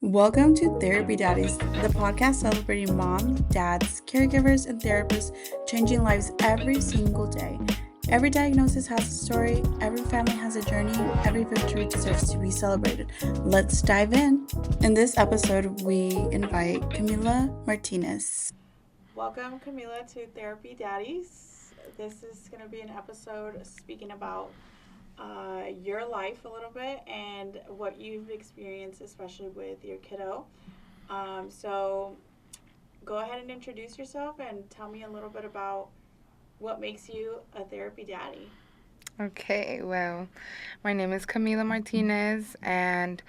Welcome to Therapy Daddies, the podcast celebrating moms, dads, caregivers, and therapists changing lives every single day. Every diagnosis has a story, every family has a journey, every victory deserves to be celebrated. Let's dive in. In this episode, we invite Camila Martinez. Welcome, Camila, to Therapy Daddies. This is going to be an episode speaking about your life a little bit and what you've experienced, especially with your kiddo. So, go ahead and introduce yourself and tell me a little bit about what makes you a therapy daddy. Okay, well, my name is Camila Martinez, and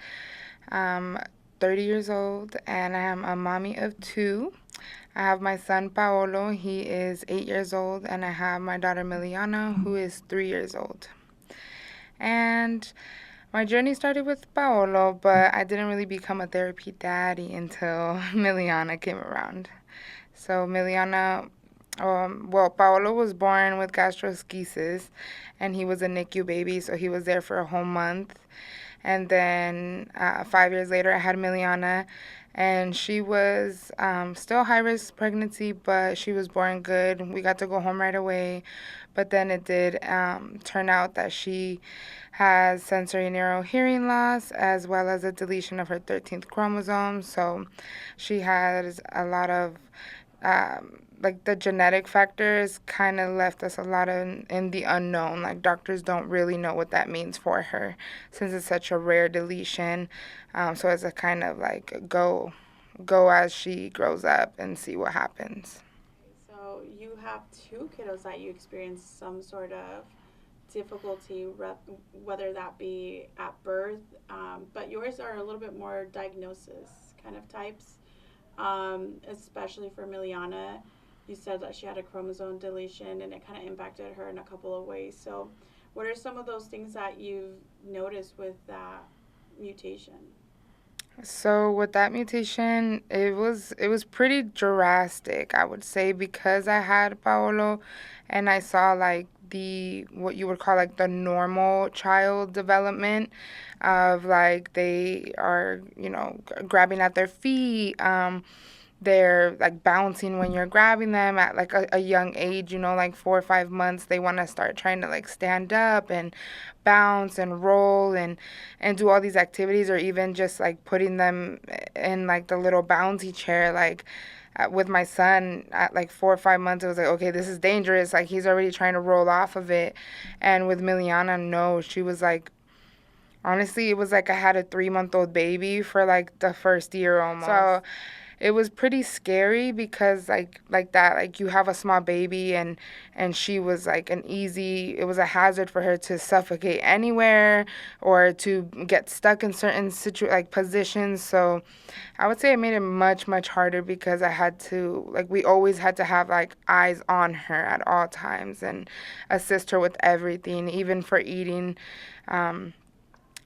I'm 30 years old, and I am a mommy of two. I have my son Paolo, he is 8 years old, and I have my daughter Miliana, who is 3 years old. And my journey started with Paolo, but I didn't really become a therapy daddy until Miliana came around. So Paolo was born with gastroschisis, and he was a NICU baby, so he was there for a whole month. And then 5 years later, I had Miliana, and she was still high-risk pregnancy, but she was born good. We got to go home right away, but then it did turn out that she has sensory neural hearing loss as well as a deletion of her 13th chromosome, so she has a lot of like the genetic factors kind of left us a lot in the unknown. Like doctors don't really know what that means for her since it's such a rare deletion. So it's a kind of like go as she grows up and see what happens. So, you have two kiddos that you experienced some sort of difficulty, whether that be at birth, but yours are a little bit more diagnosis kind of types, especially for Miliana. You said that she had a chromosome deletion and it kind of impacted her in a couple of ways. So, what are some of those things that you've noticed with that mutation? So with that mutation, it was pretty drastic, I would say, because I had Paolo, and I saw like the what you would call like the normal child development of like they are grabbing at their feet. They're like bouncing when you're grabbing them at like a young age, like 4 or 5 months. They want to start trying to like stand up and bounce and roll and do all these activities, or even just like putting them in like the little bouncy chair. Like with my son at like 4 or 5 months, it was like, okay, this is dangerous. Like he's already trying to roll off of it. And with Miliana, no, she was like, honestly, it was like I had a 3-month-old baby for like the first year almost. So it was pretty scary because like that, like you have a small baby, and she was like it was a hazard for her to suffocate anywhere or to get stuck in certain like positions. So I would say it made it much harder because I had to, like, we always had to have like eyes on her at all times and assist her with everything, even for eating.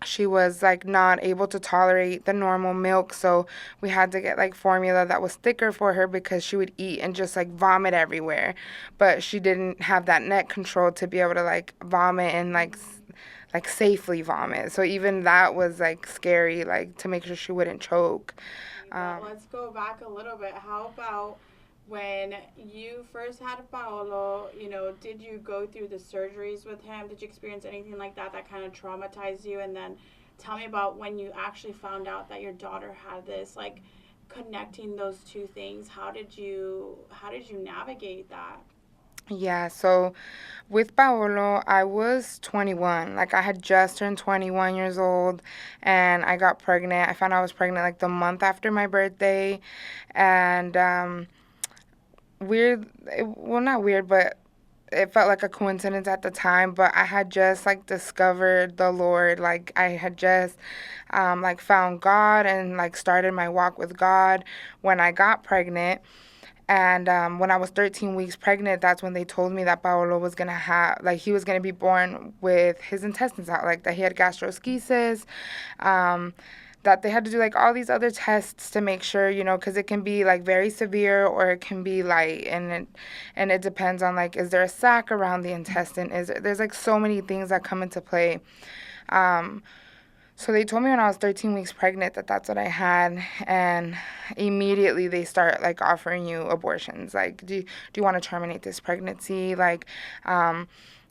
She was like not able to tolerate the normal milk, so we had to get like formula that was thicker for her because she would eat and just like vomit everywhere, but she didn't have that neck control to be able to like vomit and like safely vomit. So even that was like scary, like to make sure she wouldn't choke. Let's go back a little bit. How about when you first had Paolo, did you go through the surgeries with him? Did you experience anything like that that kind of traumatized you? And then tell me about when you actually found out that your daughter had this, like connecting those two things. How did you navigate that? Yeah, so with Paolo, I was 21. Like, I had just turned 21 years old, and I got pregnant. I found out I was pregnant like the month after my birthday. And well, not weird, but it felt like a coincidence at the time. But I had just like discovered the Lord. Like, I had just like found God and like started my walk with God when I got pregnant. And when I was 13 weeks pregnant, that's when they told me that Paolo was going to he was going to be born with his intestines out, like that he had gastroschisis, that they had to do like all these other tests to make sure, because it can be like very severe or it can be light. And it depends on like, is there a sac around the intestine? There's like so many things that come into play. Um, So they told me when I was 13 weeks pregnant that that's what I had, and immediately they start like offering you abortions. Like, do you want to terminate this pregnancy? Like,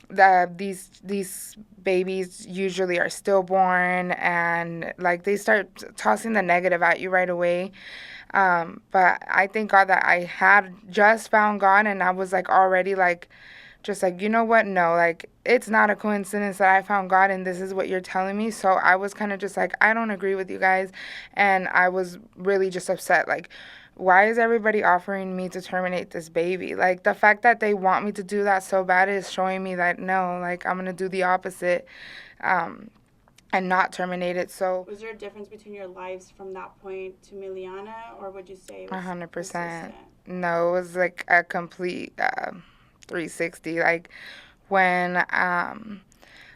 these babies usually are stillborn, and like they start tossing the negative at you right away. But I thank God that I had just found God, and I was like already like just like, you know what? No, like, it's not a coincidence that I found God and this is what you're telling me. So I was kind of just like, I don't agree with you guys. And I was really just upset. Like, why is everybody offering me to terminate this baby? Like, the fact that they want me to do that so bad is showing me that no, like, I'm going to do the opposite, and not terminate it. So, Was there a difference between your lives from that point to Miliana, or would you say it was 100%. consistent? No, it was like a complete 360. Like, when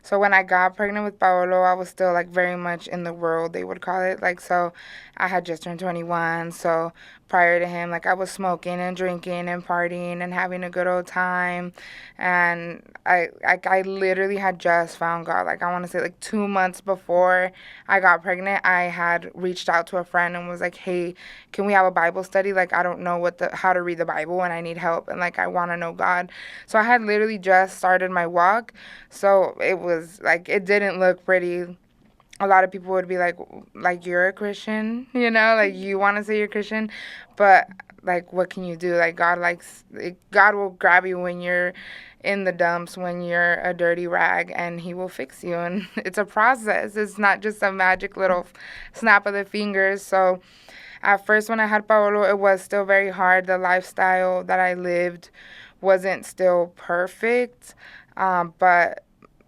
so when I got pregnant with Paolo, I was still like very much in the world, they would call it. Like, so I had just turned 21. So prior to him, like, I was smoking and drinking and partying and having a good old time. And I literally had just found God. Like, I want to say like 2 months before I got pregnant, I had reached out to a friend and was like, hey, can we have a Bible study? Like, I don't know how to read the Bible and I need help, and like I want to know God. So I had literally just started my walk. So it was like, it didn't look pretty. A lot of people would be like you're a Christian, you know, like you want to say you're Christian, but like what can you do? Like God will grab you when you're in the dumps, when you're a dirty rag, and he will fix you. And it's a process. It's not just a magic little snap of the fingers. So at first when I had Paolo, it was still very hard. The lifestyle that I lived wasn't still perfect, but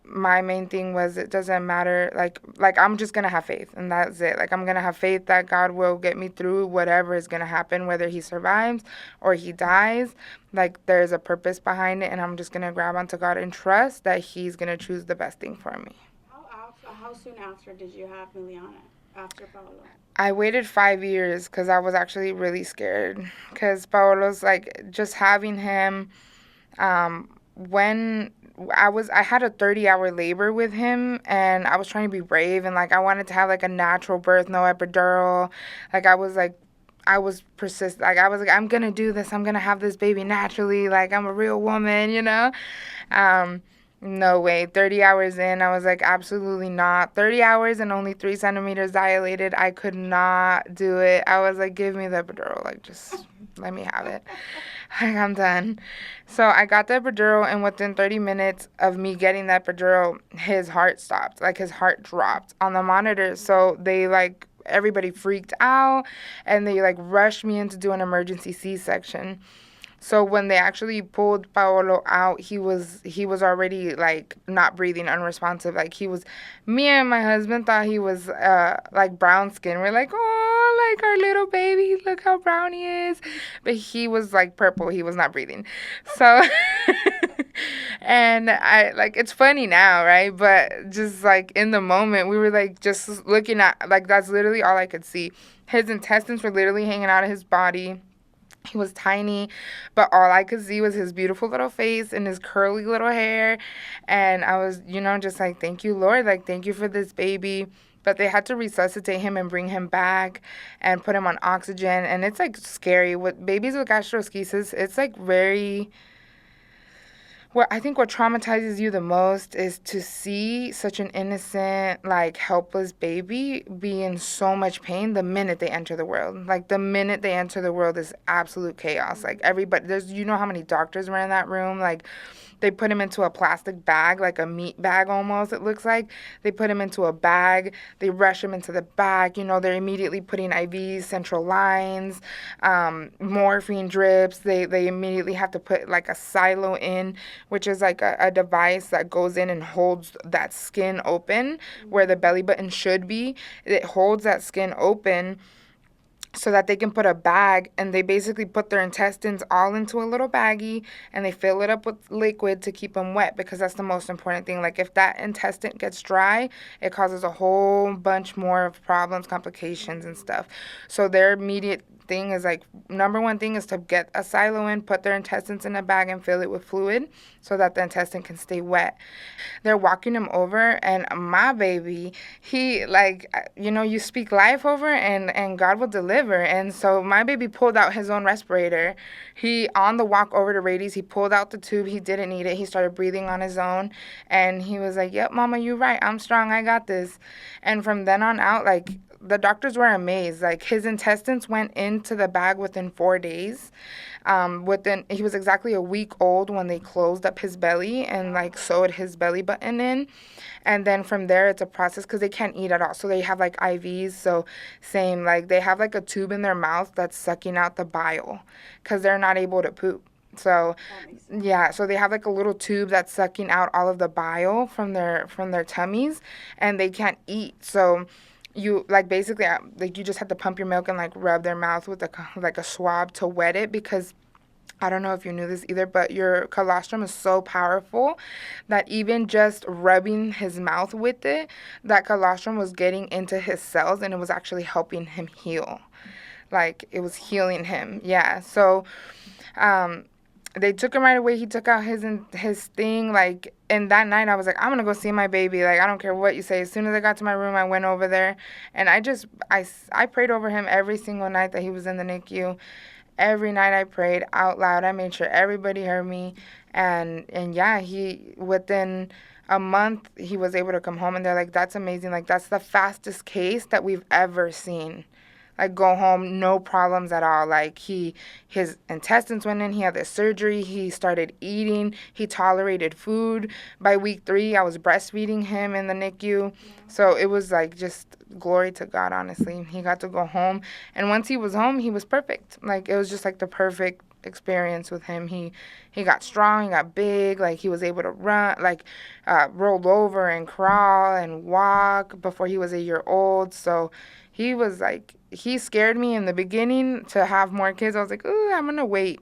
my main thing was it doesn't matter, like I'm just gonna have faith, and that's it. Like, I'm gonna have faith that God will get me through whatever is gonna happen, whether he survives or he dies. Like, there's a purpose behind it, and I'm just gonna grab onto God and trust that he's gonna choose the best thing for me. How soon after did you have Miliana? After Paolo? I waited 5 years because I was actually really scared, because Paolo's like, just having him, when I had a 30-hour labor with him, and I was trying to be brave, and like I wanted to have like a natural birth, no epidural. I was persistent. Like, I was like, I'm gonna do this. I'm gonna have this baby naturally. Like, I'm a real woman, you know. No way. 30 hours in, I was like, absolutely not. 30 hours and only 3 centimeters dilated. I could not do it. I was like, give me the epidural. Like, just let me have it. Like, I'm done. So I got the epidural, and within 30 minutes of me getting the epidural, his heart stopped. Like, his heart dropped on the monitor. So they, like, everybody freaked out, and they, like, rushed me in to do an emergency C-section. So when they actually pulled Paolo out, he was already like not breathing, unresponsive. Like, me and my husband thought he was like brown skin. We're like, oh, like our little baby, look how brown he is. But he was like purple. He was not breathing. So and I like, it's funny now, right? But just like in the moment, we were like just looking at, like, that's literally all I could see. His intestines were literally hanging out of his body. He was tiny, but all I could see was his beautiful little face and his curly little hair. And I was, just like, thank you, Lord. Like, thank you for this baby. But they had to resuscitate him and bring him back and put him on oxygen. And it's, like, scary. With babies with gastroschisis, it's, like, very... I think what traumatizes you the most is to see such an innocent, like, helpless baby be in so much pain the minute they enter the world. Like, the minute they enter the world is absolute chaos. Like, everybody, you know how many doctors were in that room? Like, they put him into a plastic bag, like a meat bag almost, it looks like. They put him into a bag. They rush him into the back. They're immediately putting IVs, central lines, morphine drips. They immediately have to put like a silo in, which is like a device that goes in and holds that skin open where the belly button should be. It holds that skin open so that they can put a bag, and they basically put their intestines all into a little baggie, and they fill it up with liquid to keep them wet, because that's the most important thing. Like, if that intestine gets dry, it causes a whole bunch more of problems, complications, and stuff. So their immediate thing is like, number one thing is to get a silo in, put their intestines in a bag and fill it with fluid so that the intestine can stay wet. They're walking him over, and my baby, he like, you speak life over, and God will deliver. And so my baby pulled out his own respirator. He, on the walk over to Rady's, he pulled out the tube. He didn't need it. He started breathing on his own, and he was like, yep, mama, you're right, I'm strong, I got this. And from then on out, like, the doctors were amazed. Like, his intestines went into the bag within 4 days. He was exactly a week old when they closed up his belly and like sewed his belly button in. And then from there, it's a process because they can't eat at all. So they have like IVs. So same, like they have like a tube in their mouth that's sucking out the bile because they're not able to poop. So yeah, so they have like a little tube that's sucking out all of the bile from their tummies, and they can't eat. So you like basically like you just have to pump your milk and like rub their mouth with like a swab to wet it, because I don't know if you knew this either, but your colostrum is so powerful that even just rubbing his mouth with it, that colostrum was getting into his cells and it was actually helping him heal. Like, it was healing him. Yeah. So they took him right away. He took out his thing, like, and that night I was like, I'm gonna go see my baby. Like, I don't care what you say. As soon as I got to my room, I went over there, and I prayed over him every single night that he was in the NICU. Every night I prayed out loud. I made sure everybody heard me, and yeah, he, within a month, he was able to come home, and they're like, that's amazing. Like, that's the fastest case that we've ever seen. Like, go home, no problems at all. Like, his intestines went in, he had the surgery, he started eating, he tolerated food. By week 3, I was breastfeeding him in the NICU. So it was like just glory to God, honestly. He got to go home, and once he was home, he was perfect. Like, it was just like the perfect experience with him. He got strong, he got big, like he was able to run, like rolled over and crawl and walk before he was a year old. So he was like, he scared me in the beginning to have more kids. I was like, ooh, I'm gonna wait,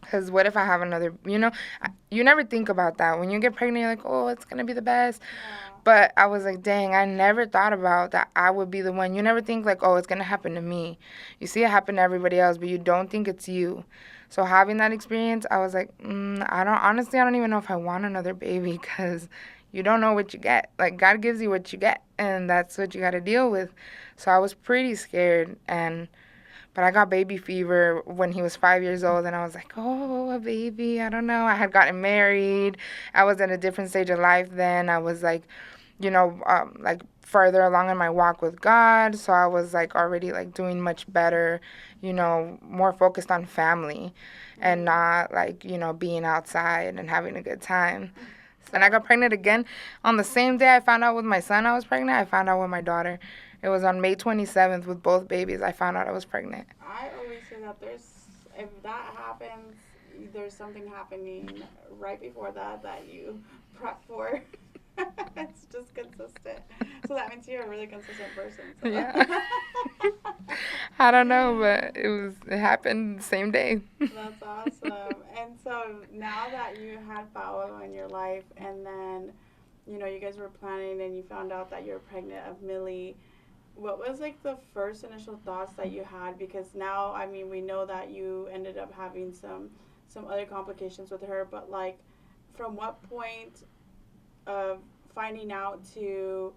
because what if I have another, you never think about that. When you get pregnant, you're like, oh, it's gonna be the best. But I was like, dang, I never thought about that I would be the one. You never think like, oh, it's gonna happen to me. You see it happen to everybody else, but you don't think it's you. So having that experience, I was like, I don't even know if I want another baby, because you don't know what you get. Like, God gives you what you get, and that's what you got to deal with. So I was pretty scared, but I got baby fever when he was 5 years old, and I was like, oh, a baby, I don't know. I had gotten married. I was at a different stage of life then. I was like, like further along in my walk with God. So I was like already like doing much better, more focused on family and not like, being outside and having a good time. And I got pregnant again on the same day I found out with my son I was pregnant. I found out with my daughter. It was on May 27th with both babies. I found out I was pregnant. I always say that if that happens, there's something happening right before that you prep for. It's just consistent. So that means you're a really consistent person. So. Yeah. I don't know, but it happened the same day. That's awesome. And so now that you had Paolo in your life, and then, you guys were planning and you found out that you were pregnant of Millie, what was like the first initial thoughts that you had? Because now, I mean, we know that you ended up having some other complications with her, but like, from what point of finding out to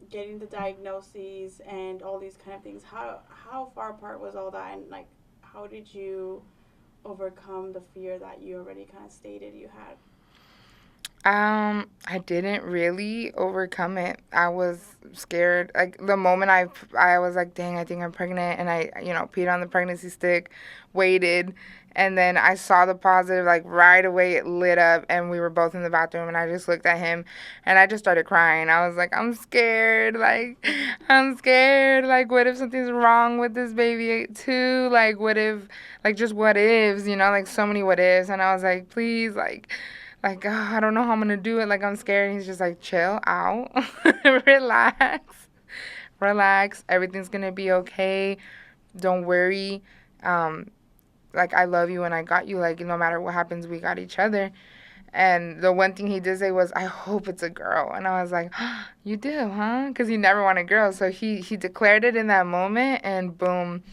getting the diagnoses and all these kind of things, how far apart was all that, and like, how did you overcome the fear that you already kind of stated you had? I didn't really overcome it. I was scared. Like, the moment I was like, dang, I think I'm pregnant, and I, peed on the pregnancy stick, waited, and then I saw the positive, like, right away it lit up, and we were both in the bathroom, and I just looked at him, and I just started crying. I was like, I'm scared. Like, I'm scared. Like, what if something's wrong with this baby too? Like, what if, like, just what ifs, like, so many what ifs. And I was like, please, like, oh, I don't know how I'm going to do it. Like, I'm scared. And he's just like, chill out. Relax. Everything's going to be okay. Don't worry. Like, I love you and I got you. Like, no matter what happens, we got each other. And the one thing he did say was, I hope it's a girl. And I was like, oh, you do, huh? Because he never wanted girls. So he declared it in that moment, and boom.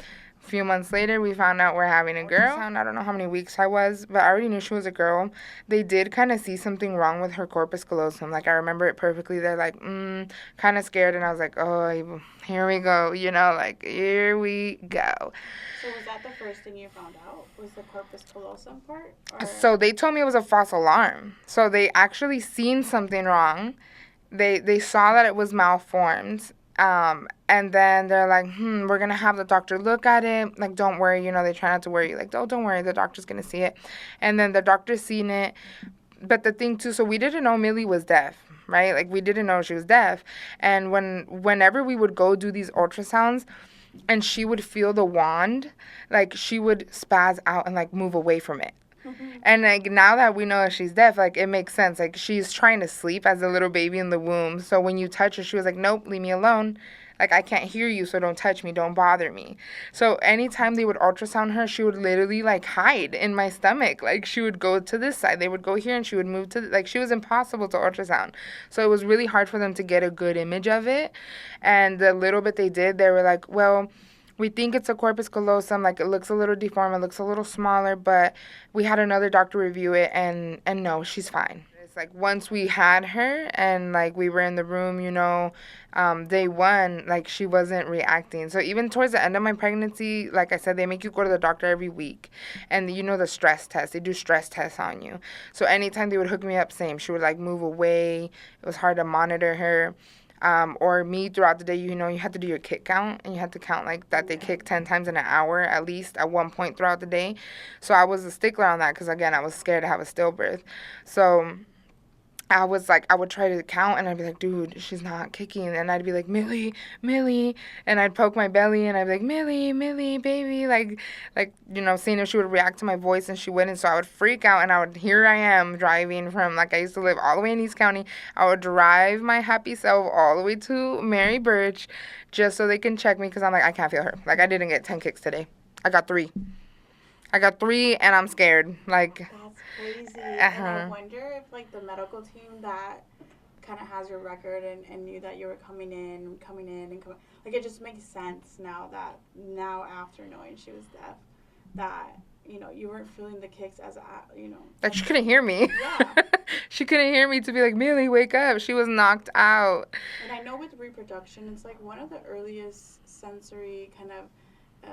A few months later, we found out we're having a girl. I don't know how many weeks I was, but I already knew she was a girl. They did kind of see something wrong with her corpus callosum. Like, I remember it perfectly. They're like, kind of scared. And I was like, oh, here we go. Like, here we go. So was that the first thing you found out? Was the corpus callosum part? Or? So they told me it was a false alarm. So they actually seen something wrong. They saw that it was malformed. And then they're like, we're going to have the doctor look at it. Like, don't worry. They try not to worry. Like, oh, don't worry. The doctor's going to see it. And then the doctor's seen it. But the thing, too, so we didn't know Millie was deaf, right? Like, we didn't know she was deaf. And whenever we would go do these ultrasounds, and she would feel the wand, like, she would spaz out and, like, move away from it. And, like, now that we know that she's deaf, like, it makes sense. Like, she's trying to sleep as a little baby in the womb. So when you touch her, she was like, nope, leave me alone. Like, I can't hear you, so don't touch me. Don't bother me. So anytime they would ultrasound her, she would literally, like, hide in my stomach. Like, she would go to this side. They would go here, and she would move to, like, she was impossible to ultrasound. So it was really hard for them to get a good image of it. And the little bit they did, they were like, well, we think it's a corpus callosum. Like, it looks a little deformed. It looks a little smaller. But we had another doctor review it, and no, she's fine. It's like once we had her and, like, we were in the room, day one, like, she wasn't reacting. So even towards the end of my pregnancy, like I said, they make you go to the doctor every week. And, the stress test. They do stress tests on you. So anytime they would hook me up, same. She would, like, move away. It was hard to monitor her. Or me throughout the day, you had to do your kick count, and you had to count, like, that they kick 10 times in an hour at least at one point throughout the day. So I was a stickler on that because, again, I was scared to have a stillbirth. So I was like, I would try to count, and I'd be like, dude, she's not kicking. And I'd be like, Millie, Millie. And I'd poke my belly, and I'd be like, Millie, Millie, baby. Like, seeing if she would react to my voice, and she wouldn't. So I would freak out, and here I am driving from, like, I used to live all the way in East County. I would drive my happy self all the way to Mary Birch just so they can check me because I'm like, I can't feel her. Like, I didn't get 10 kicks today. I got 3. And I'm scared. Like, that's crazy. And I wonder if, like, the medical team that kind of has your record and knew that you were coming in, like, it just makes sense now after knowing she was deaf, that, you weren't feeling the kicks as like, she couldn't hear me. Yeah. She couldn't hear me to be like, Millie, wake up. She was knocked out. And I know with reproduction, it's like one of the earliest sensory kind of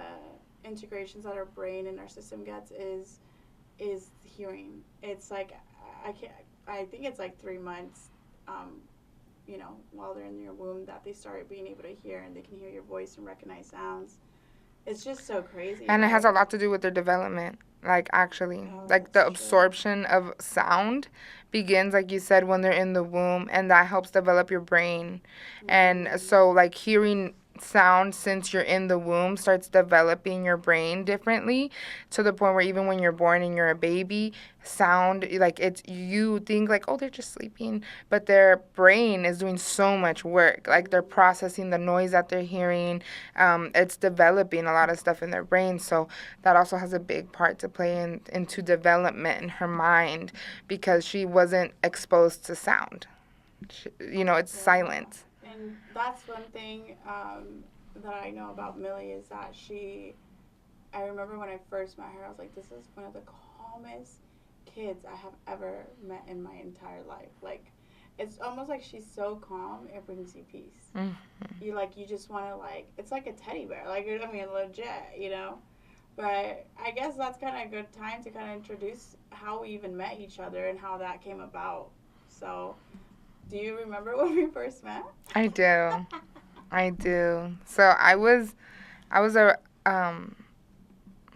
integrations that our brain and our system gets is hearing. It's like I think it's like 3 months, while they're in your womb that they start being able to hear, and they can hear your voice and recognize sounds. It's just so crazy. And right? It has a lot to do with their development. Like, actually, like, the absorption of sound begins, like you said, when they're in the womb, and that helps develop your brain. Mm-hmm. And so, like, hearing sound since you're in the womb starts developing your brain differently, to the point where even when you're born and you're a baby, sound, like, it's, you think like, oh, they're just sleeping, but their brain is doing so much work. Like, they're processing the noise that they're hearing. It's developing a lot of stuff in their brain. So that also has a big part to play into development in her mind, because she wasn't exposed to sound. It's silent. And that's one thing that I know about Millie, is that I remember when I first met her, I was like, this is one of the calmest kids I have ever met in my entire life. Like, it's almost like she's so calm, it brings you peace. Mm-hmm. You just want to, like, it's like a teddy bear. Like, I mean, legit, But I guess that's kind of a good time to kind of introduce how we even met each other and how that came about. So, do you remember when we first met? I do. I do. So I was a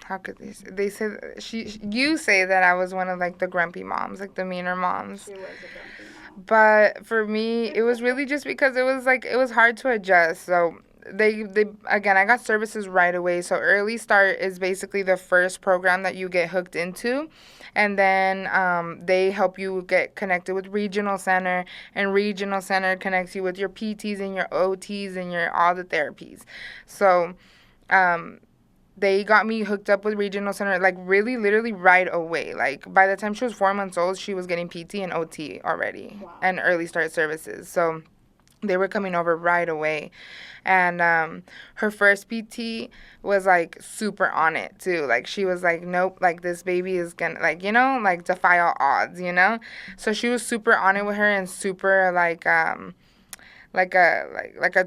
how could they say you say that I was one of, like, the grumpy moms, like the meaner moms. She was a grumpy mom. But for me, it was really just because it was hard to adjust. So they again, I got services right away. So Early Start is basically the first program that you get hooked into, and then they help you get connected with Regional Center, and Regional Center connects you with your PTs and your OTs and your all the therapies. So they got me hooked up with regional center, like, really, literally right away. Like, by the time she was 4 months old, she was getting PT and OT already, Wow. and early start services. So they were coming over right away. And her first PT was, like, super on it, too. Like, she was like, nope, like, this baby is gonna, like, like, defy all odds. So she was super on it with her, and super, like a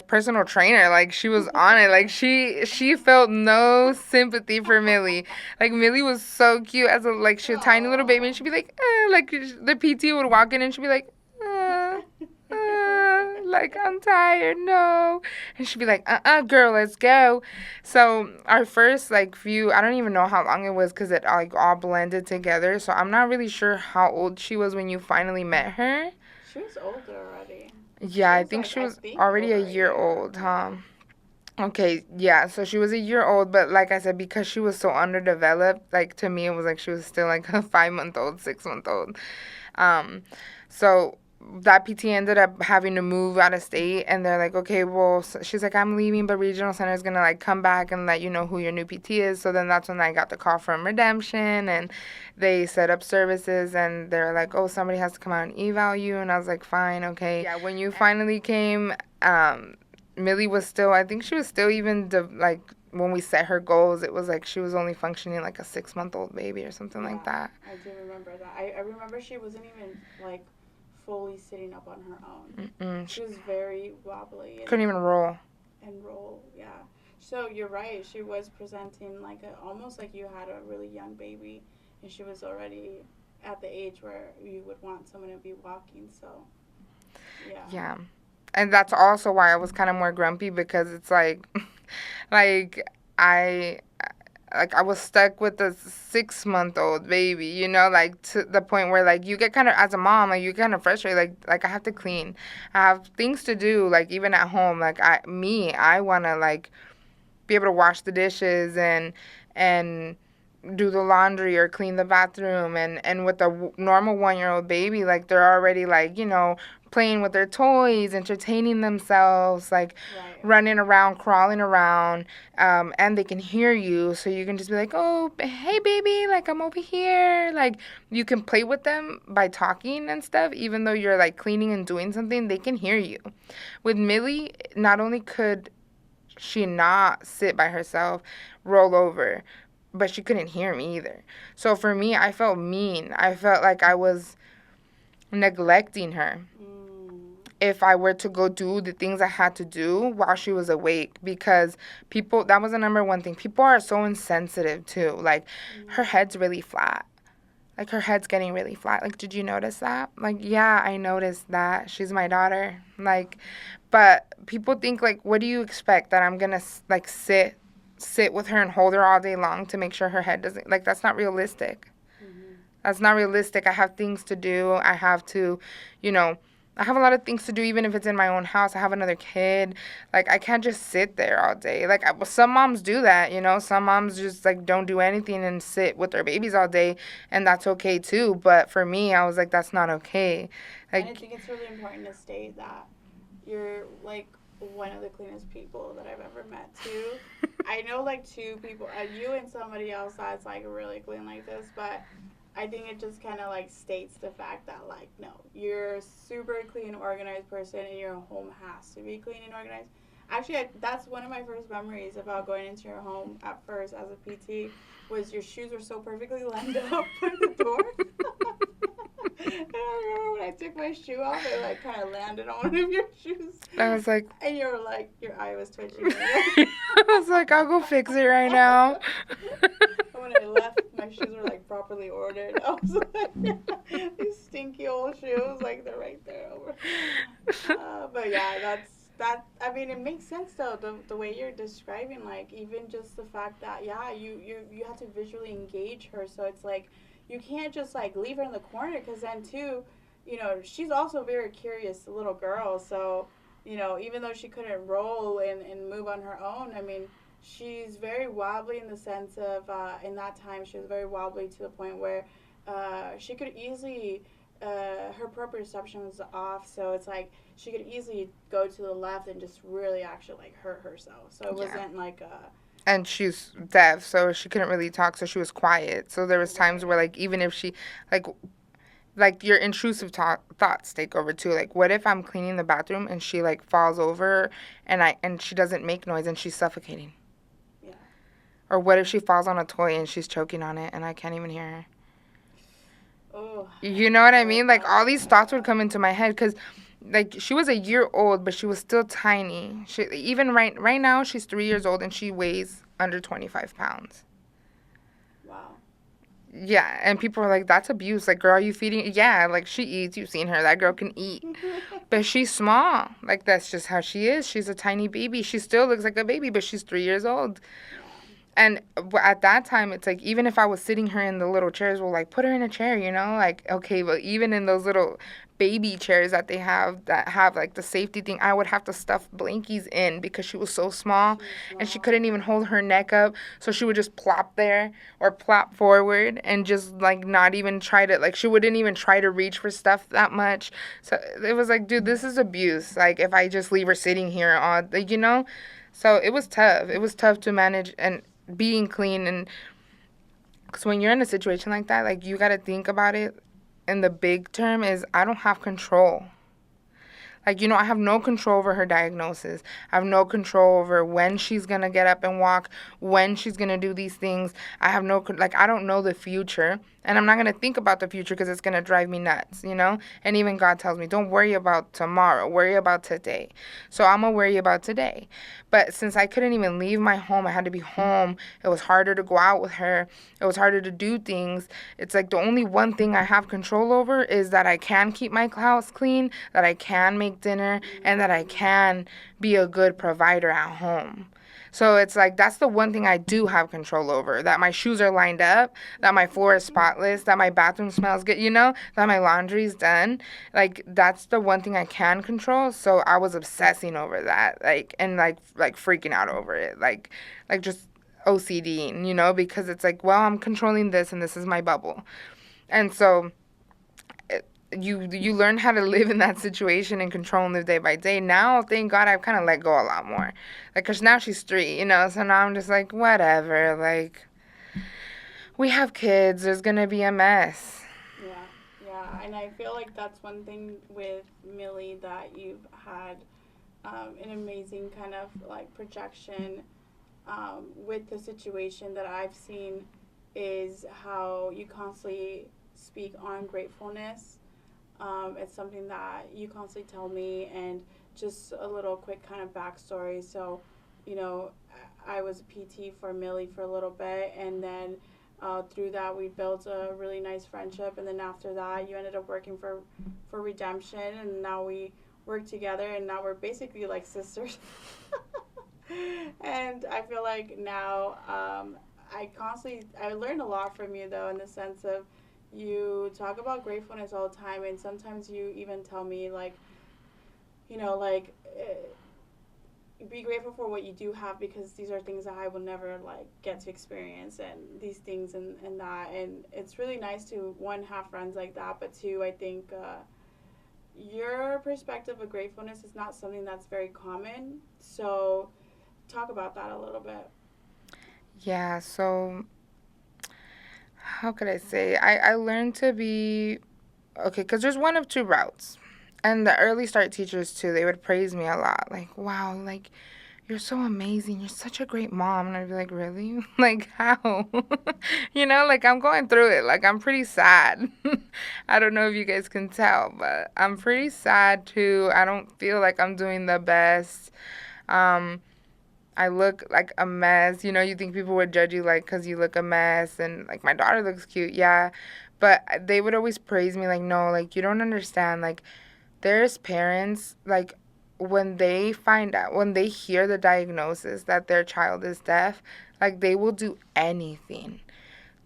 personal trainer. Like, she was on it. Like, she felt no sympathy for Millie. Like, Millie was so cute as she was a tiny little baby, and she'd be like, like, the PT would walk in and she'd be like, like, I'm tired, no. And she'd be like, girl, let's go. So our first, like, few, I don't even know how long it was, because it, like, all blended together. So I'm not really sure how old she was when you finally met her. She was older already. Yeah, I think she was already a year old, huh? Okay, yeah, so she was a year old, but like I said, because she was so underdeveloped, like, to me, it was like she was still like a 5 month old, 6 month old. Um, so that PT ended up having to move out of state, and they're like, okay, well, she's like, I'm leaving, but regional center is gonna, like, come back and let you know who your new PT is. So then that's when I got the call from Redemption, and they set up services, and they're like, oh, somebody has to come out and eval you, and I was like, fine, okay. Yeah, when you finally came, Millie was still, I think she was still even, like, when we set her goals, it was like she was only functioning like a 6 month old baby or something like that. I do remember that. I remember she wasn't even, like, fully sitting up on her own. Mm-mm. She was very wobbly. Couldn't even roll. Yeah. So you're right. She was presenting like almost like you had a really young baby, and she was already at the age where you would want someone to be walking. So, yeah. Yeah. And that's also why I was kind of more grumpy, because it's like, like, I was stuck with a 6 month old baby, like, to the point where, like, you get kind of, as a mom, like, you get kind of frustrated, like I have to clean, I have things to do, like, even at home, like, I want to, like, be able to wash the dishes and do the laundry or clean the bathroom, and with a normal 1-year-old baby, like, they're already, like, playing with their toys, entertaining themselves, like, Right. running around, crawling around, and they can hear you, so you can just be like, oh, hey, baby, like, I'm over here. Like, you can play with them by talking and stuff, even though you're, like, cleaning and doing something, they can hear you. With Millie, not only could she not sit by herself, roll over, but she couldn't hear me either. So for me, I felt mean. I felt like I was neglecting her if I were to go do the things I had to do while she was awake, because people, that was the number one thing. People are so insensitive too. Like, her head's really flat. Like, her head's getting really flat. Like, did you notice that? Like, yeah, I noticed that. She's my daughter. Like, but people think, like, what do you expect? That I'm gonna, like, sit with her and hold her all day long to make sure her head doesn't, like, that's not realistic. That's not realistic. I have things to do. I have to, I have a lot of things to do, even if it's in my own house. I have another kid. Like, I can't just sit there all day. Like, some moms do that, Some moms just, like, don't do anything and sit with their babies all day, and that's okay, too. But for me, I was like, that's not okay. Like, and I think it's really important to state that you're, like, one of the cleanest people that I've ever met, too. I know, like, two people, you and somebody else that's, like, really clean like this, but I think it just kind of, like, states the fact that, like, no, you're a super clean, organized person, and your home has to be clean and organized. Actually, that's one of my first memories about going into your home at first as a PT, was your shoes were so perfectly lined up by the door. And I remember when I took my shoe off, it, like, kind of landed on one of your shoes. I was like... And you were like, your eye was twitching. I was like, I'll go fix it right now. When I left, my shoes were, like, properly ordered. I was like, these stinky old shoes, like, they're right there over. But yeah, I mean, it makes sense, though, the way you're describing, like, even just the fact that, yeah, you have to visually engage her, so it's like, you can't just, like, leave her in the corner, because then, too, she's also a very curious little girl, so, even though she couldn't roll and move on her own, I mean, she's very wobbly in the sense of, in that time, she was very wobbly to the point where she could easily, her proprioception was off, so it's like she could easily go to the left and just really actually, like, hurt herself. So it wasn't like and she's deaf, so she couldn't really talk, so she was quiet. So there was times where, like, even if she, like, your intrusive thoughts take over too. Like, what if I'm cleaning the bathroom and she like falls over and she doesn't make noise and she's suffocating? Yeah. Or what if she falls on a toy and she's choking on it and I can't even hear her? Oh. You know what I mean? Like, all these thoughts would come into my head because, like, she was a year old, but she was still tiny. She even right now she's 3 years old and she weighs under 25 pounds. Wow. Yeah, and people are like, that's abuse. Like, girl, are you feeding? Yeah, like, she eats. You've seen her. That girl can eat. But she's small. Like, that's just how she is. She's a tiny baby. She still looks like a baby, but she's 3 years old. And at that time, it's like, even if I was sitting her in the little chairs, well, like, put her in a chair, you know? Like, okay, but even in those little baby chairs that they have that have, like, the safety thing, I would have to stuff blankies in because she was so small. And she couldn't even hold her neck up. So she would just plop there or plop forward and just, like, not even try to, like, she wouldn't even try to reach for stuff that much. So it was like, dude, this is abuse. Like, if I just leave her sitting here on, like, you know? So it was tough. It was tough to manage and being clean. And because when you're in a situation like that, like, you got to think about it. And the big term is I don't have control. Like, you know, I have no control over her diagnosis. I have no control over when she's going to get up and walk, when she's going to do these things. I have no, like, I don't know the future. And I'm not going to think about the future because it's going to drive me nuts, you know? And even God tells me, don't worry about tomorrow. Worry about today. So I'm going to worry about today. But since I couldn't even leave my home, I had to be home. It was harder to go out with her. It was harder to do things. It's like the only one thing I have control over is that I can keep my house clean, that I can make dinner, and that I can be a good provider at home. So it's like that's the one thing I do have control over, that my shoes are lined up, that my floor is spotless, that my bathroom smells good, you know, that my laundry's done. Like, that's the one thing I can control. So I was obsessing over that, like, and like freaking out over it, like just OCDing, you know, because it's like, well, I'm controlling this and this is my bubble. And so you learn how to live in that situation and control and live day by day. Now, thank God, I've kind of let go a lot more. Like, because now she's 3, you know, so now I'm just like, whatever. Like, we have kids. There's going to be a mess. Yeah. And I feel like that's one thing with Millie that you've had an amazing kind of, like, projection with the situation that I've seen is how you constantly speak on gratefulness. It's something that you constantly tell me, and just a little quick kind of backstory. So, you know, I was a PT for Millie for a little bit, and then through that we built a really nice friendship. And then after that, you ended up working for Redemption, and now we work together, and now we're basically like sisters. And I feel like now I learned a lot from you, though, in the sense of you talk about gratefulness all the time, and sometimes you even tell me, like, you know, like, be grateful for what you do have, because these are things that I will never, like, get to experience, and these things and that. And it's really nice to, one, have friends like that, but two, I think your perspective of gratefulness is not something that's very common. So talk about that a little bit. Yeah, so how could I say? I learned to be, okay, because there's one of two routes. And the early start teachers, too, they would praise me a lot. Like, wow, like, you're so amazing. You're such a great mom. And I'd be like, really? Like, how? You know, like, I'm going through it. Like, I'm pretty sad. I don't know if you guys can tell, but I'm pretty sad, too. I don't feel like I'm doing the best. I look like a mess. You know, you think people would judge you, like, because you look a mess. And, like, my daughter looks cute, yeah. But they would always praise me, like, no, like, you don't understand. Like, there's parents, like, when they find out, when they hear the diagnosis that their child is deaf, like, they will do anything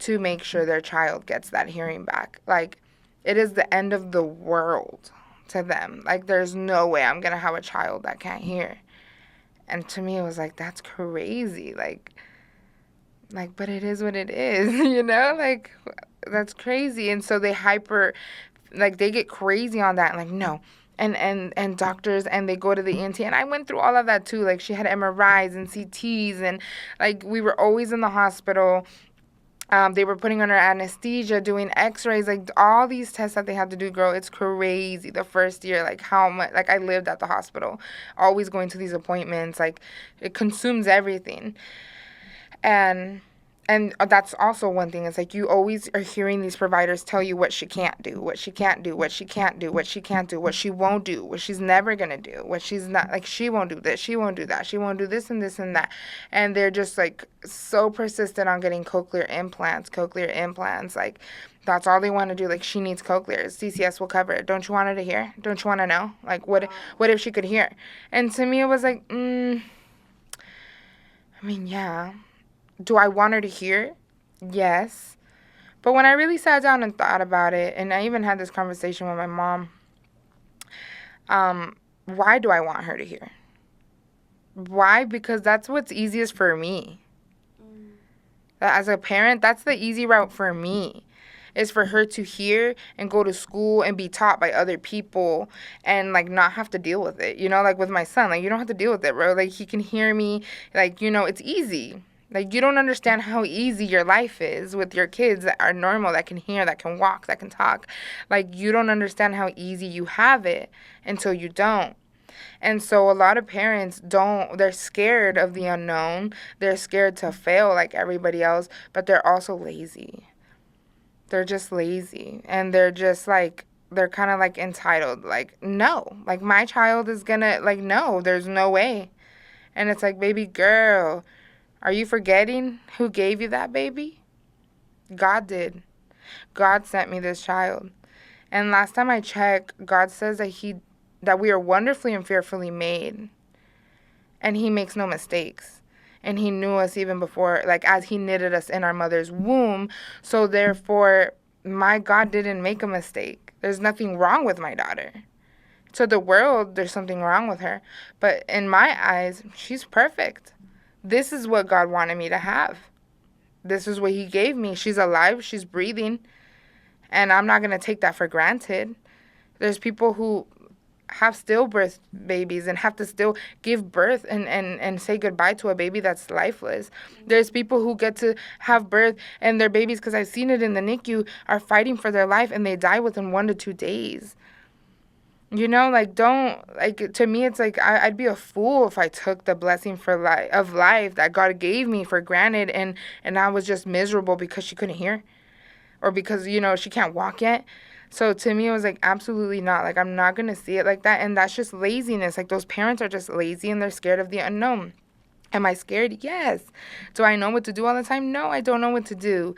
to make sure their child gets that hearing back. Like, it is the end of the world to them. Like, there's no way I'm going to have a child that can't hear. And to me, it was like, that's crazy. Like, but it is what it is, you know? Like, that's crazy. And so they they get crazy on that. Like, no, and doctors, and they go to the ENT, and I went through all of that too. Like, she had MRIs and CTs, and like, we were always in the hospital. They were putting on her anesthesia, doing x-rays, like all these tests that they had to do, girl. It's crazy. The first year, like how much, like I lived at the hospital, always going to these appointments, like it consumes everything. And that's also one thing. It's like you always are hearing these providers tell you what she can't do, what she can't do, what she can't do, what she can't do, what she won't do, what she's never going to do, what she's not, like she won't do this, she won't do that, she won't do this and this and that. And they're just like so persistent on getting cochlear implants. Like that's all they want to do. Like, she needs cochlears. CCS will cover it. Don't you want her to hear? Don't you want to know? Like, what if she could hear? And to me, it was like, I mean, yeah. Do I want her to hear? Yes. But when I really sat down and thought about it, and I even had this conversation with my mom, why do I want her to hear? Why? Because that's what's easiest for me. As a parent, that's the easy route for me, is for her to hear and go to school and be taught by other people and, like, not have to deal with it. You know, like with my son, like, you don't have to deal with it, bro. Like, he can hear me. Like, you know, it's easy. Like, you don't understand how easy your life is with your kids that are normal, that can hear, that can walk, that can talk. Like, you don't understand how easy you have it until you don't. And so a lot of parents they're scared of the unknown. They're scared to fail like everybody else, but they're also lazy. They're just lazy. And they're just like, they're kind of like entitled. Like, no, like my child is gonna, like, no, there's no way. And it's like, baby girl, are you forgetting who gave you that baby? God did. God sent me this child. And last time I checked, God says that we are wonderfully and fearfully made. And he makes no mistakes. And he knew us even before, like, as he knitted us in our mother's womb. So therefore, my God didn't make a mistake. There's nothing wrong with my daughter. To the world, there's something wrong with her. But in my eyes, she's perfect. This is what God wanted me to have. This is what he gave me. She's alive. She's breathing. And I'm not going to take that for granted. There's people who have stillbirth babies and have to still give birth and say goodbye to a baby that's lifeless. There's people who get to have birth and their babies, because I've seen it in the NICU, are fighting for their life and they die within 1 to 2 days. You know, like, to me, it's like, I'd be a fool if I took the blessing of life that God gave me for granted, and I was just miserable because she couldn't hear, or because, you know, she can't walk yet. So to me, it was like, absolutely not. Like, I'm not going to see it like that, and that's just laziness. Like, those parents are just lazy, and they're scared of the unknown. Am I scared? Yes. Do I know what to do all the time? No, I don't know what to do.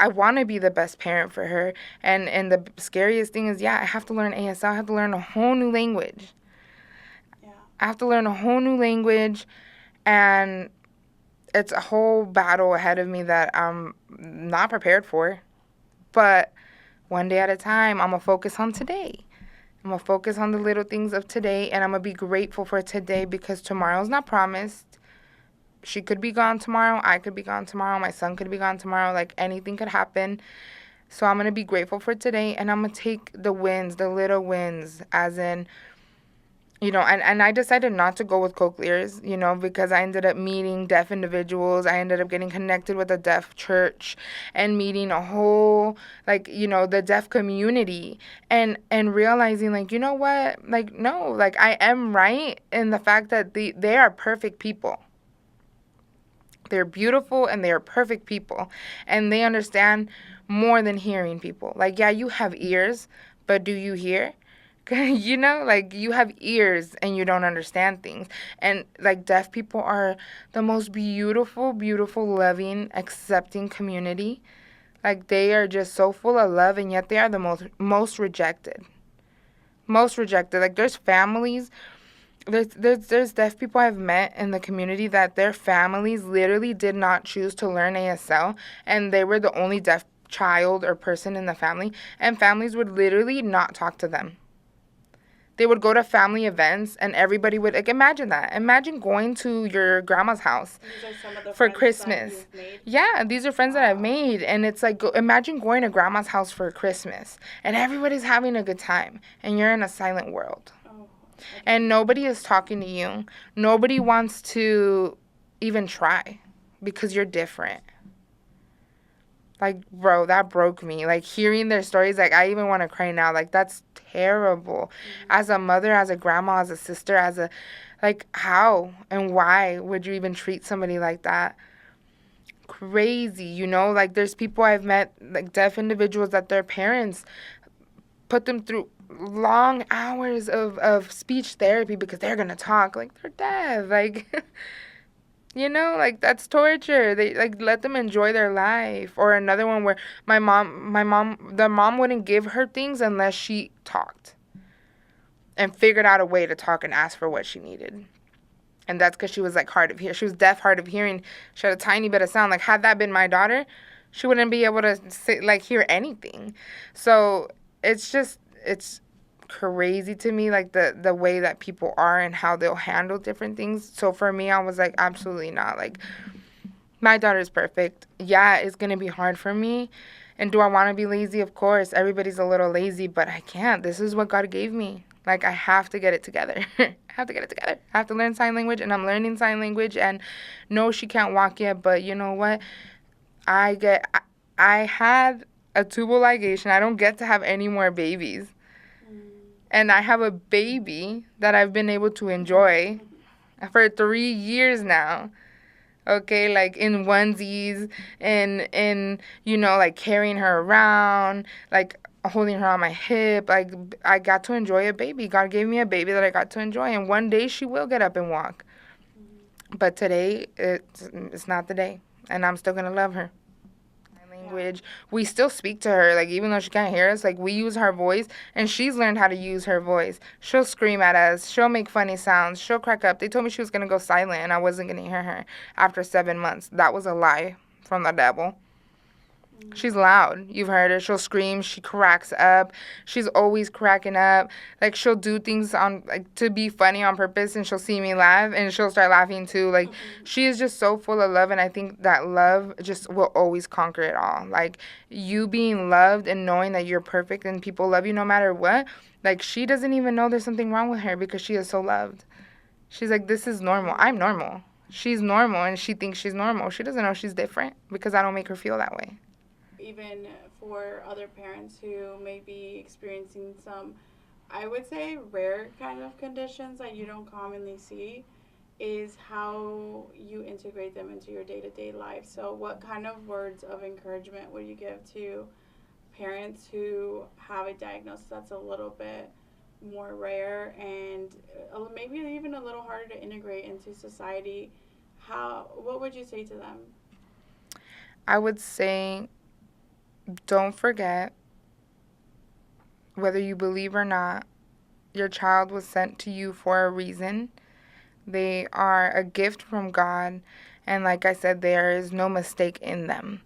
I want to be the best parent for her. And the scariest thing is, I have to learn ASL. I have to learn a whole new language. Yeah. I have to learn a whole new language. And it's a whole battle ahead of me that I'm not prepared for. But one day at a time, I'm going to focus on today. I'm going to focus on the little things of today. And I'm going to be grateful for today, because tomorrow's not promised. She could be gone tomorrow. I could be gone tomorrow. My son could be gone tomorrow. Like, anything could happen. So I'm going to be grateful for today. And I'm going to take the wins, the little wins, as in, you know, and I decided not to go with cochlears, you know, because I ended up meeting deaf individuals. I ended up getting connected with a deaf church and meeting a whole, like, you know, the deaf community, and realizing, like, you know what? Like, no, like, I am right in the fact that they are perfect people. They're beautiful and they are perfect people. And they understand more than hearing people. Like, yeah, you have ears, but do you hear? You know, like, you have ears and you don't understand things. And, like, deaf people are the most beautiful, beautiful, loving, accepting community. Like, they are just so full of love, and yet they are the most rejected. Most rejected. Like, there's families. There's deaf people I've met in the community that their families literally did not choose to learn ASL, and they were the only deaf child or person in the family, and families would literally not talk to them. They would go to family events, and everybody would, like, imagine that. Imagine going to your grandma's house These are some of the for friends Christmas. that you've made. Yeah, these are friends that I've made, and it's like, imagine going to grandma's house for Christmas, and everybody's having a good time, and you're in a silent world. Oh, And nobody is talking to you. Nobody wants to even try because you're different. Like, bro, that broke me. Like, hearing their stories, like, I even want to cry now. Like, that's terrible. As a mother, as a grandma, as a sister, like, how and why would you even treat somebody like that? Crazy, you know? Like, there's people I've met, like, deaf individuals that their parents put them through long hours of speech therapy because they're going to talk. Like, they're deaf. Like, you know, like, that's torture. They, like, let them enjoy their life. Or another one where the mom wouldn't give her things unless she talked and figured out a way to talk and ask for what she needed. And that's because she was, like, hard of hearing. She was deaf, hard of hearing. She had a tiny bit of sound. Like, had that been my daughter, she wouldn't be able to, like, hear anything. So it's crazy to me, like, the way that people are and how they'll handle different things. So for me, I was like, absolutely not. Like, my daughter's perfect. Yeah, it's going to be hard for me. And do I want to be lazy? Of course. Everybody's a little lazy, but I can't. This is what God gave me. Like, I have to get it together. I have to learn sign language, and I'm learning sign language. And no, she can't walk yet, but you know what? I had a tubal ligation. I don't get to have any more babies. And I have a baby that I've been able to enjoy for 3 years now. Okay, like, in onesies, in you know, like, carrying her around, like, holding her on my hip. Like, I got to enjoy a baby. God gave me a baby that I got to enjoy, and one day she will get up and walk. But today, it's not the day, and I'm still gonna love her. Language. We still speak to her, like, even though she can't hear us, like, we use her voice, and she's learned how to use her voice. She'll scream at us, she'll make funny sounds, she'll crack up. They told me she was gonna go silent and I wasn't gonna hear her after 7 months. That was a lie from the devil. She's loud. You've heard her. She'll scream. She cracks up. She's always cracking up. Like, she'll do things on, like, to be funny on purpose, and she'll see me laugh, and she'll start laughing too. Like, she is just so full of love, and I think that love just will always conquer it all. Like, you being loved and knowing that you're perfect and people love you no matter what, like, she doesn't even know there's something wrong with her because she is so loved. She's like, this is normal. I'm normal. She's normal, and she thinks she's normal. She doesn't know she's different because I don't make her feel that way. Even for other parents who may be experiencing some, I would say, rare kind of conditions that you don't commonly see, is how you integrate them into your day-to-day life. So what kind of words of encouragement would you give to parents who have a diagnosis that's a little bit more rare and maybe even a little harder to integrate into society? What would you say to them? I would say, don't forget, whether you believe or not, your child was sent to you for a reason. They are a gift from God, and like I said, there is no mistake in them.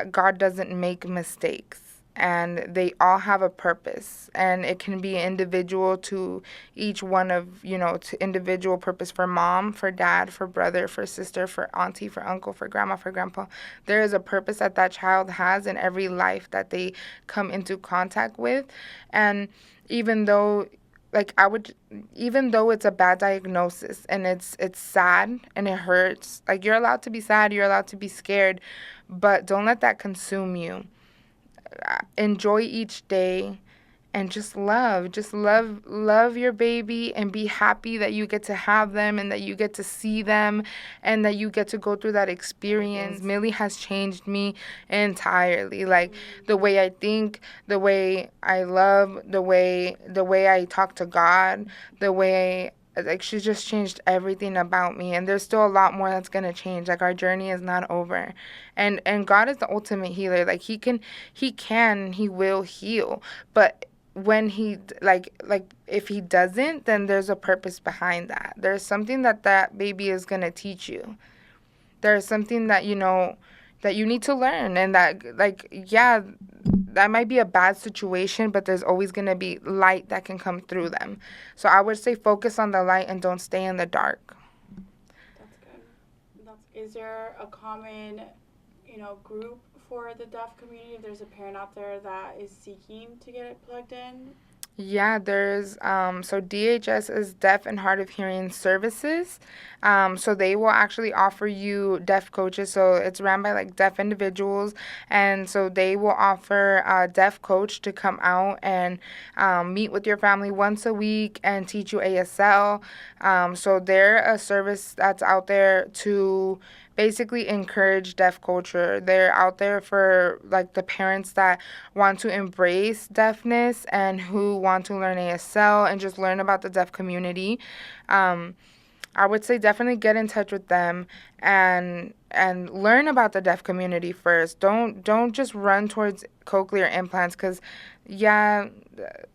God doesn't make mistakes, and they all have a purpose, and it can be individual to each one of, to individual purpose for mom, for dad, for brother, for sister, for auntie, for uncle, for grandma, for grandpa. There is a purpose that child has in every life that they come into contact with, and even though it's a bad diagnosis and it's sad and it hurts, like, you're allowed to be sad, you're allowed to be scared, but don't let that consume you. Enjoy each day and just love your baby and be happy that you get to have them and that you get to see them and that you get to go through that experience. Millie has changed me entirely. Like, the way I think, the way I love, the way I talk to God, like, she's just changed everything about me, and there's still a lot more that's going to change. Like, our journey is not over, and God is the ultimate healer. Like, he will heal, but when he, like if he doesn't, then there's a purpose behind that. There's something that baby is going to teach you. There's something that, that you need to learn, and that, like, yeah, that might be a bad situation, but there's always going to be light that can come through them. So I would say focus on the light and don't stay in the dark. That's good. Is there a common, group for the deaf community? If there's a parent out there that is seeking to get it plugged in? Yeah, there's so DHS is Deaf and Hard of Hearing Services. So they will actually offer you deaf coaches. So it's ran by like deaf individuals, and so they will offer a deaf coach to come out and meet with your family once a week and teach you ASL. So they're a service that's out there to basically encourage deaf culture. They're out there for like the parents that want to embrace deafness and who want to learn ASL and just learn about the deaf community. I would say definitely get in touch with them and learn about the deaf community first. Don't just run towards cochlear implants because yeah,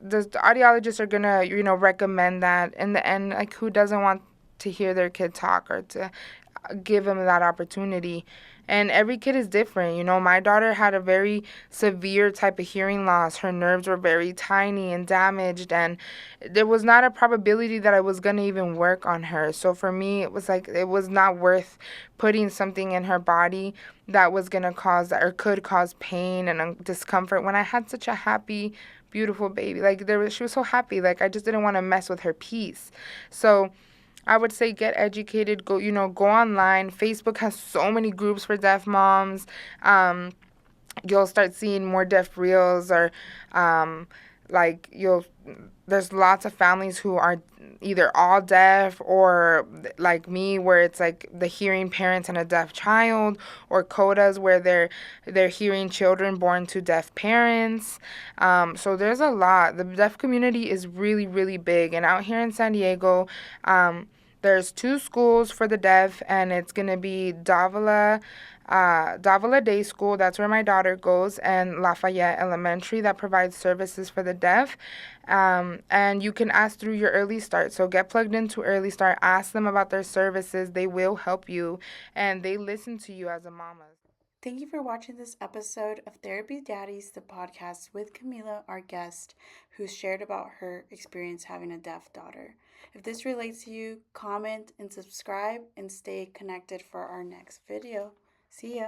the audiologists are gonna recommend that. In the end, like who doesn't want to hear their kid talk or to give them that opportunity. And every kid is different. My daughter had a very severe type of hearing loss. Her nerves were very tiny and damaged, and there was not a probability that I was going to even work on her. So for me, it was like it was not worth putting something in her body that was going to cause or could cause pain and discomfort when I had such a happy, beautiful baby. Like she was so happy. Like I just didn't want to mess with her peace. So I would say get educated, go online. Facebook has so many groups for deaf moms. You'll start seeing more deaf reels or like there's lots of families who are either all deaf or like me where it's like the hearing parents and a deaf child, or codas where they're hearing children born to deaf parents. So there's a lot. The deaf community is really, really big, and out here in San Diego, there's 2 schools for the deaf, and it's going to be Davila Day School, that's where my daughter goes, and Lafayette Elementary that provides services for the deaf. And you can ask through your Early Start. So get plugged into Early Start, ask them about their services. They will help you, and they listen to you as a mama. Thank you for watching this episode of Therapy Daddies, the podcast with Camila, our guest, who shared about her experience having a deaf daughter. If this relates to you, comment and subscribe and stay connected for our next video. See ya.